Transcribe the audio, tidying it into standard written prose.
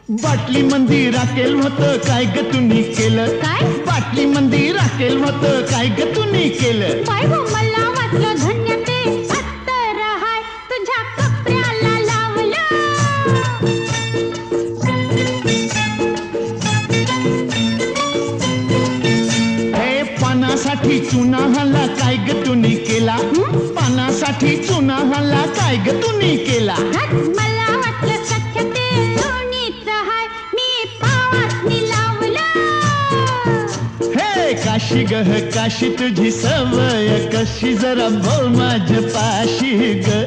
बाटली मंदी राखेल होतं काय ग तुम्ही केलं काय? बाटली मंदी राखेल होतं काय ग तुम्ही केलं बाय गो मला वाटलं धन्य ते अत्तर हाय तुझ्या कपड्याला लावलं हे पानासाठी चुना हल्ला काय ग तुम्ही केला पानासाठी चुना हल्ला काय ग तुम्ही केला हट, मला वाटलं सख्य ते लोणीचं हाय मी पावासनी लावलं हे काशी गह काशी तुझी सवय कशी जरा बोल माझ्या पाशी ग